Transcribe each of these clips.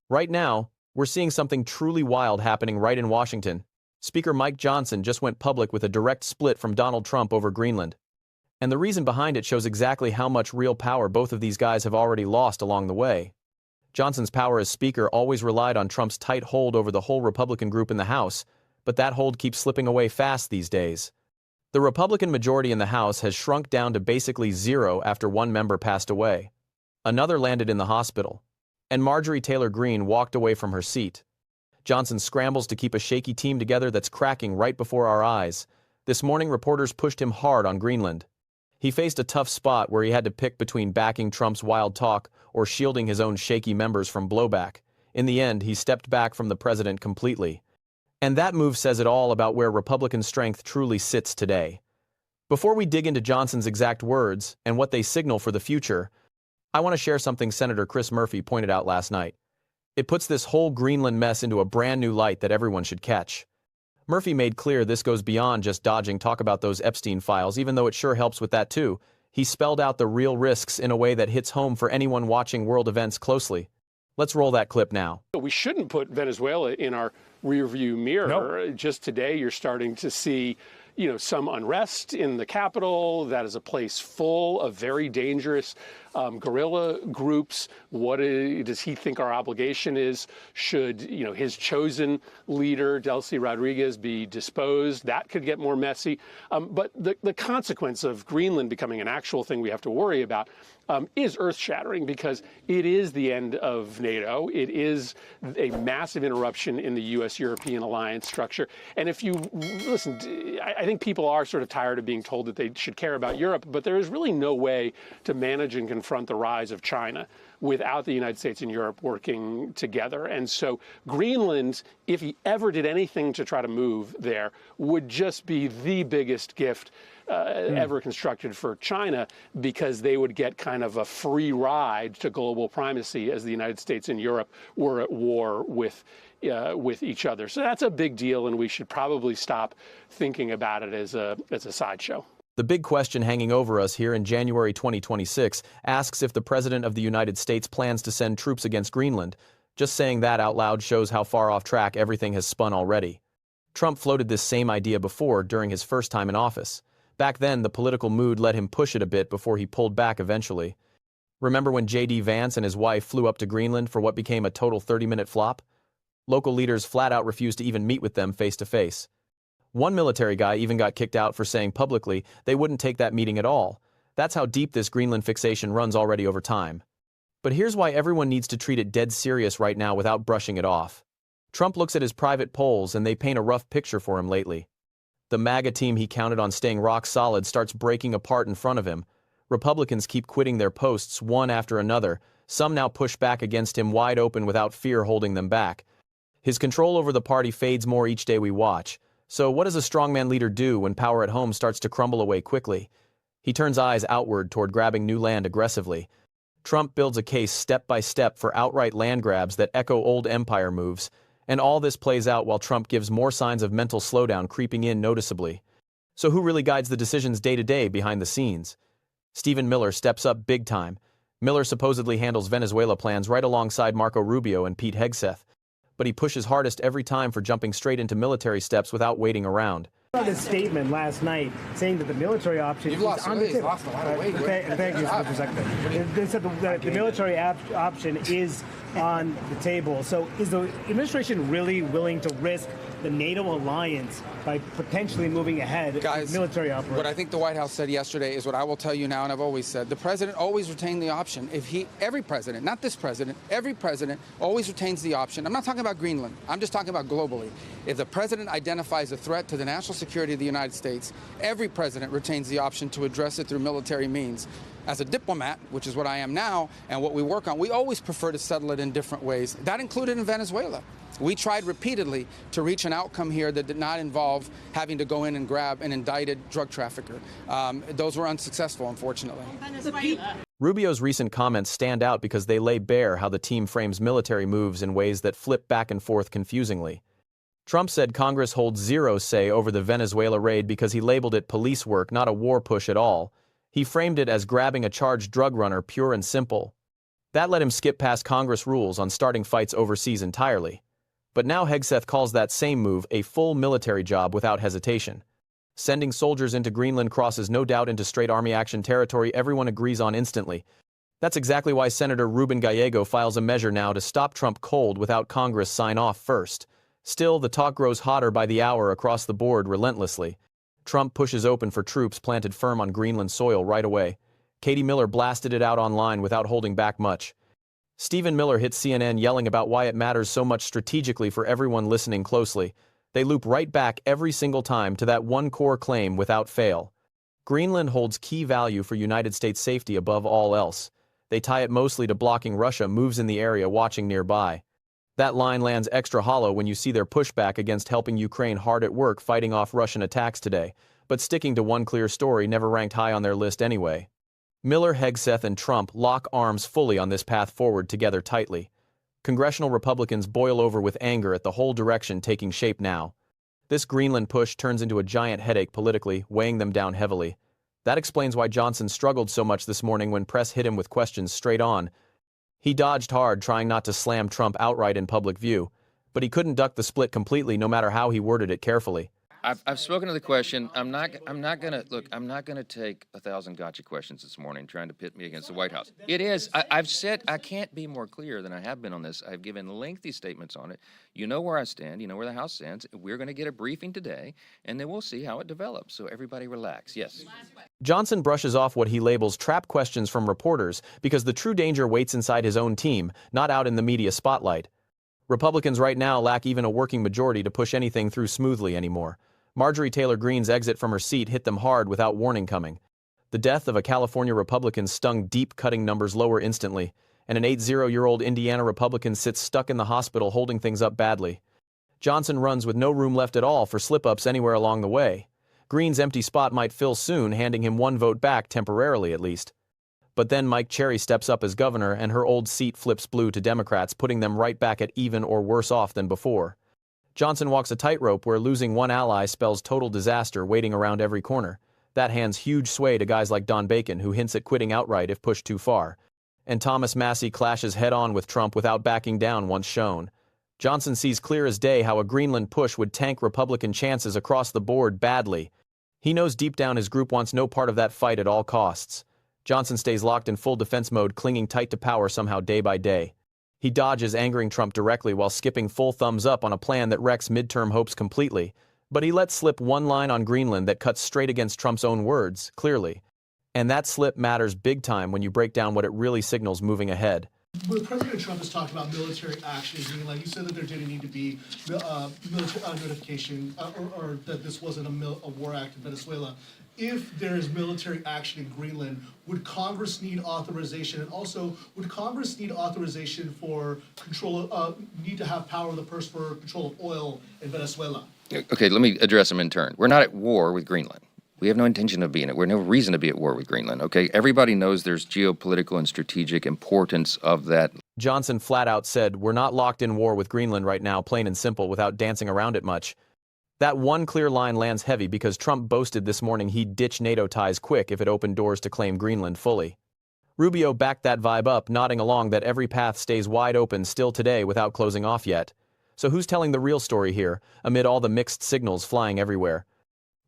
Right now, we're seeing something truly wild happening right in Washington. Speaker Mike Johnson just went public with a direct split from Donald Trump over Greenland. And the reason behind it shows exactly how much real power both of these guys have already lost along the way. Johnson's power as Speaker always relied on Trump's tight hold over the whole Republican group in the House, but that hold keeps slipping away fast these days. The Republican majority in the House has shrunk down to basically zero after one member passed away. Another landed in the hospital, and Marjorie Taylor Greene walked away from her seat. Johnson scrambles to keep a shaky team together that's cracking right before our eyes. This morning, reporters pushed him hard on Greenland. He faced a tough spot where he had to pick between backing Trump's wild talk or shielding his own shaky members from blowback. In the end, he stepped back from the president completely. And that move says it all about where Republican strength truly sits today. Before we dig into Johnson's exact words and what they signal for the future, I want to share something Senator Chris Murphy pointed out last night. It puts this whole Greenland mess into a brand new light that everyone should catch. Murphy made clear this goes beyond just dodging talk about those Epstein files, even though it sure helps with that too. He spelled out the real risks in a way that hits home for anyone watching world events closely. Let's roll that clip now. We shouldn't put Venezuela in our rearview mirror. Nope. Just today, you're starting to see some unrest in the capital. That is a place full of very dangerous guerrilla groups. What does he think our obligation is? Should his chosen leader, Delcy Rodriguez, be disposed? That could get more messy. But the consequence of Greenland becoming an actual thing we have to worry about is earth-shattering, because it is the end of NATO. It is a massive interruption in the U.S.-European alliance structure. And if you listen, I think people are sort of tired of being told that they should care about Europe, but there is really no way to manage and confront the rise of China without the United States and Europe working together. And so Greenland, if he ever did anything to try to move there, would just be the biggest gift ever constructed for China, because they would get kind of a free ride to global primacy as the United States and Europe were at war with each other. So that's a big deal, and we should probably stop thinking about it as a sideshow. The big question hanging over us here in January 2026 asks if the President of the United States plans to send troops against Greenland. Just saying that out loud shows how far off track everything has spun already. Trump floated this same idea before during his first time in office. Back then, the political mood let him push it a bit before he pulled back eventually. Remember when J.D. Vance and his wife flew up to Greenland for what became a total 30-minute flop? Local leaders flat out refused to even meet with them face to face. One military guy even got kicked out for saying publicly they wouldn't take that meeting at all. That's how deep this Greenland fixation runs already over time. But here's why everyone needs to treat it dead serious right now without brushing it off. Trump looks at his private polls and they paint a rough picture for him lately. The MAGA team he counted on staying rock solid starts breaking apart in front of him. Republicans keep quitting their posts one after another. Some now push back against him wide open without fear holding them back. His control over the party fades more each day we watch. So what does a strongman leader do when power at home starts to crumble away quickly? He turns eyes outward toward grabbing new land aggressively. Trump builds a case step by step for outright land grabs that echo old empire moves. And all this plays out while Trump gives more signs of mental slowdown creeping in noticeably. So who really guides the decisions day to day behind the scenes? Stephen Miller steps up big time. Miller supposedly handles Venezuela plans right alongside Marco Rubio and Pete Hegseth. But he pushes hardest every time for jumping straight into military steps without waiting around. This statement last night saying that the military option is on the table. Lost a lot of weight. Thank you for the perspective. They said that the military option is on the table. So is the administration really willing to risk the NATO alliance by potentially moving ahead with military operation? What I think the White House said yesterday is what I will tell you now, and I've always said. The president always retained the option. Every president, not this president, every president always retains the option. I'm not talking about Greenland. I'm just talking about globally. If the president identifies a threat to the national security of the United States, every president retains the option to address it through military means. As a diplomat, which is what I am now, and what we work on, we always prefer to settle it in different ways. That included in Venezuela. We tried repeatedly to reach an outcome here that did not involve having to go in and grab an indicted drug trafficker. Those were unsuccessful, unfortunately. Rubio's recent comments stand out because they lay bare how the team frames military moves in ways that flip back and forth confusingly. Trump said Congress holds zero say over the Venezuela raid because he labeled it police work, not a war push at all. He framed it as grabbing a charged drug runner, pure and simple. That let him skip past Congress rules on starting fights overseas entirely. But now Hegseth calls that same move a full military job without hesitation. Sending soldiers into Greenland crosses no doubt into straight Army action territory everyone agrees on instantly. That's exactly why Senator Ruben Gallego files a measure now to stop Trump cold without Congress sign off first. Still, the talk grows hotter by the hour across the board relentlessly. Trump pushes open for troops planted firm on Greenland soil right away. Katie Miller blasted it out online without holding back much. Stephen Miller hits CNN yelling about why it matters so much strategically for everyone listening closely. They loop right back every single time to that one core claim without fail. Greenland holds key value for United States safety above all else. They tie it mostly to blocking Russia moves in the area watching nearby. That line lands extra hollow when you see their pushback against helping Ukraine hard at work fighting off Russian attacks today, but sticking to one clear story never ranked high on their list anyway. Miller, Hegseth, and Trump lock arms fully on this path forward together tightly. Congressional Republicans boil over with anger at the whole direction taking shape now. This Greenland push turns into a giant headache politically, weighing them down heavily. That explains why Johnson struggled so much this morning when press hit him with questions straight on. He dodged hard, trying not to slam Trump outright in public view, but he couldn't duck the split completely no matter how he worded it carefully. I've spoken to the question. I'm not gonna take 1,000 gotcha questions this morning trying to pit me against the White House. It is. I've said I can't be more clear than I have been on this. I've given lengthy statements on it. You know where I stand. You know where the House stands. We're going to get a briefing today, and then we'll see how it develops. So everybody relax. Yes. Johnson brushes off what he labels trap questions from reporters because the true danger waits inside his own team, not out in the media spotlight. Republicans right now lack even a working majority to push anything through smoothly anymore. Marjorie Taylor Greene's exit from her seat hit them hard without warning coming. The death of a California Republican stung deep, cutting numbers lower instantly, and an 80-year-old Indiana Republican sits stuck in the hospital holding things up badly. Johnson runs with no room left at all for slip-ups anywhere along the way. Greene's empty spot might fill soon, handing him one vote back temporarily at least. But then Mike Cherry steps up as governor and her old seat flips blue to Democrats, putting them right back at even or worse off than before. Johnson walks a tightrope where losing one ally spells total disaster waiting around every corner. That hands huge sway to guys like Don Bacon, who hints at quitting outright if pushed too far. And Thomas Massie clashes head-on with Trump without backing down once shown. Johnson sees clear as day how a Greenland push would tank Republican chances across the board badly. He knows deep down his group wants no part of that fight at all costs. Johnson stays locked in full defense mode, clinging tight to power somehow day by day. He dodges angering Trump directly while skipping full thumbs up on a plan that wrecks midterm hopes completely. But he lets slip one line on Greenland that cuts straight against Trump's own words, clearly. And that slip matters big time when you break down what it really signals moving ahead. When President Trump has talked about military action in Greenland, you said that there didn't need to be military notification or that this wasn't a war act in Venezuela. If there is military action in Greenland, would Congress need authorization? And also, would Congress need authorization for need to have power of the purse for control of oil in Venezuela? Okay, let me address them in turn. We're not at war with Greenland. We have no intention of being it. We have no reason to be at war with Greenland, okay? Everybody knows there's geopolitical and strategic importance of that. Johnson flat out said, "We're not locked in war with Greenland right now, plain and simple, without dancing around it much." That one clear line lands heavy because Trump boasted this morning he'd ditch NATO ties quick if it opened doors to claim Greenland fully. Rubio backed that vibe up, nodding along that every path stays wide open still today without closing off yet. So who's telling the real story here, amid all the mixed signals flying everywhere?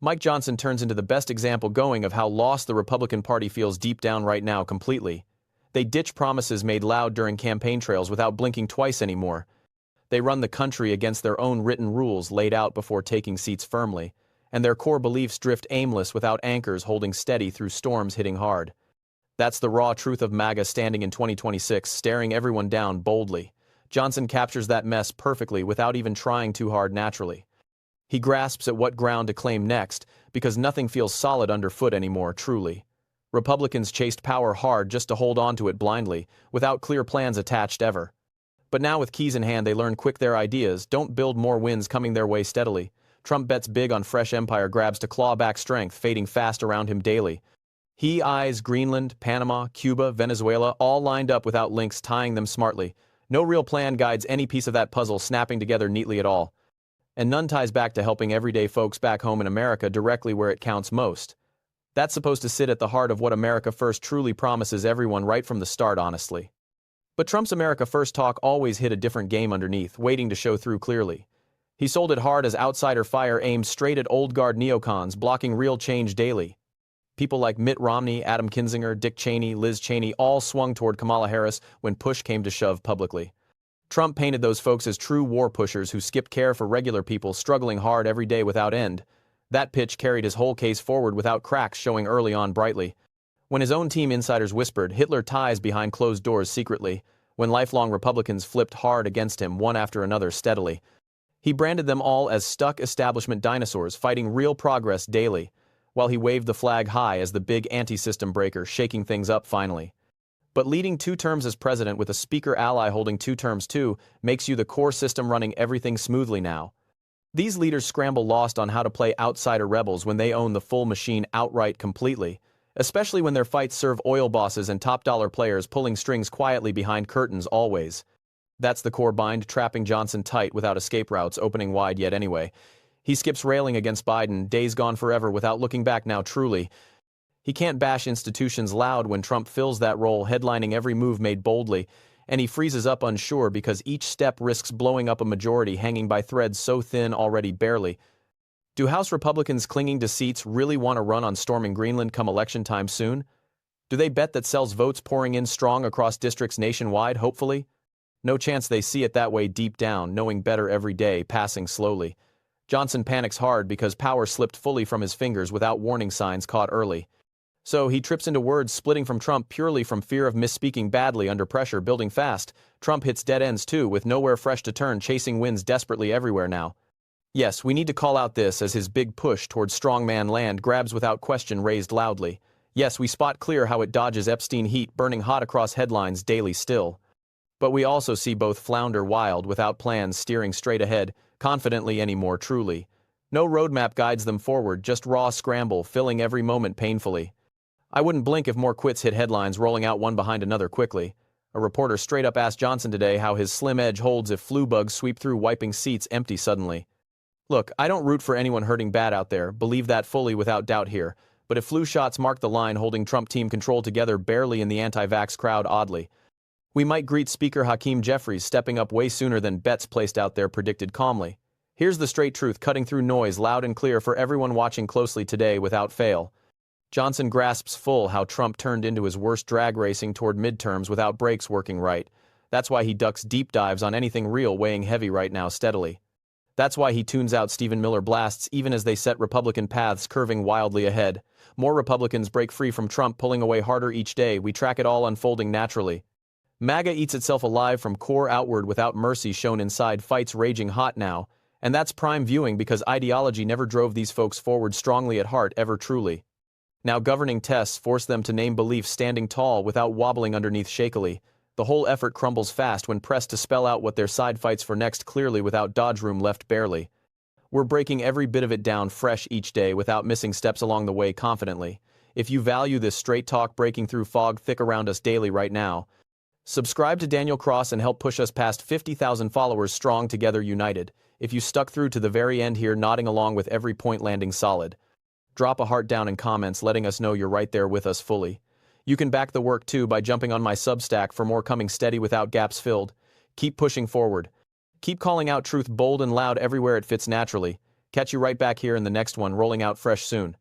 Mike Johnson turns into the best example going of how lost the Republican Party feels deep down right now completely. They ditch promises made loud during campaign trails without blinking twice anymore. They run the country against their own written rules laid out before taking seats firmly, and their core beliefs drift aimless without anchors holding steady through storms hitting hard. That's the raw truth of MAGA standing in 2026, staring everyone down boldly. Johnson captures that mess perfectly without even trying too hard naturally. He grasps at what ground to claim next, because nothing feels solid underfoot anymore, truly. Republicans chased power hard just to hold on to it blindly, without clear plans attached ever. But now with keys in hand they learn quick their ideas, don't build more wins coming their way steadily. Trump bets big on fresh empire grabs to claw back strength, fading fast around him daily. He eyes Greenland, Panama, Cuba, Venezuela, all lined up without links tying them smartly. No real plan guides any piece of that puzzle snapping together neatly at all. And none ties back to helping everyday folks back home in America directly where it counts most. That's supposed to sit at the heart of what America First truly promises everyone right from the start, honestly. But Trump's America First talk always hit a different game underneath, waiting to show through clearly. He sold it hard as outsider fire aimed straight at old guard neocons, blocking real change daily. People like Mitt Romney, Adam Kinzinger, Dick Cheney, Liz Cheney all swung toward Kamala Harris when push came to shove publicly. Trump painted those folks as true war pushers who skipped care for regular people struggling hard every day without end. That pitch carried his whole case forward without cracks showing early on brightly. When his own team insiders whispered Hitler ties behind closed doors secretly, when lifelong Republicans flipped hard against him one after another steadily, he branded them all as stuck establishment dinosaurs fighting real progress daily, while he waved the flag high as the big anti-system breaker, shaking things up finally. But leading 2 terms as president with a speaker ally holding 2 terms too makes you the core system running everything smoothly now. These leaders scramble lost on how to play outsider rebels when they own the full machine outright completely, especially when their fights serve oil bosses and top-dollar players pulling strings quietly behind curtains always. That's the core bind, trapping Johnson tight without escape routes opening wide yet anyway. He skips railing against Biden, days gone forever without looking back now truly. He can't bash institutions loud when Trump fills that role, headlining every move made boldly, and he freezes up unsure because each step risks blowing up a majority hanging by threads so thin already barely. Do House Republicans clinging to seats really want to run on storming Greenland come election time soon? Do they bet that sells votes pouring in strong across districts nationwide, hopefully? No chance they see it that way deep down, knowing better every day, passing slowly. Johnson panics hard because power slipped fully from his fingers without warning signs caught early. So he trips into words splitting from Trump purely from fear of misspeaking badly under pressure building fast. Trump hits dead ends too, with nowhere fresh to turn, chasing wins desperately everywhere now. Yes, we need to call out this as his big push towards strongman land grabs without question raised loudly. Yes, we spot clear how it dodges Epstein heat burning hot across headlines daily still. But we also see both flounder wild without plans steering straight ahead, confidently anymore truly. No roadmap guides them forward, just raw scramble, filling every moment painfully. I wouldn't blink if more quits hit headlines rolling out one behind another quickly. A reporter straight up asked Johnson today how his slim edge holds if flu bugs sweep through wiping seats empty suddenly. Look, I don't root for anyone hurting bad out there, believe that fully without doubt here, but if flu shots mark the line holding Trump team control together barely in the anti-vax crowd oddly, we might greet Speaker Hakeem Jeffries stepping up way sooner than bets placed out there predicted calmly. Here's the straight truth cutting through noise loud and clear for everyone watching closely today without fail. Johnson grasps full how Trump turned into his worst drag racing toward midterms without brakes working right. That's why he ducks deep dives on anything real weighing heavy right now steadily. That's why he tunes out Stephen Miller blasts even as they set Republican paths curving wildly ahead. More Republicans break free from Trump pulling away harder each day. We track it all unfolding naturally. MAGA eats itself alive from core outward without mercy shown inside fights raging hot now. And that's prime viewing because ideology never drove these folks forward strongly at heart ever truly. Now governing tests force them to name beliefs standing tall without wobbling underneath shakily. The whole effort crumbles fast when pressed to spell out what their side fights for next clearly without dodge room left barely. We're breaking every bit of it down fresh each day without missing steps along the way confidently. If you value this straight talk breaking through fog thick around us daily right now, subscribe to Daniel Cross and help push us past 50,000 followers strong together united. If you stuck through to the very end here nodding along with every point landing solid, drop a heart down in comments letting us know you're right there with us fully. You can back the work too by jumping on my Substack for more coming steady without gaps filled. Keep pushing forward. Keep calling out truth bold and loud everywhere it fits naturally. Catch you right back here in the next one rolling out fresh soon.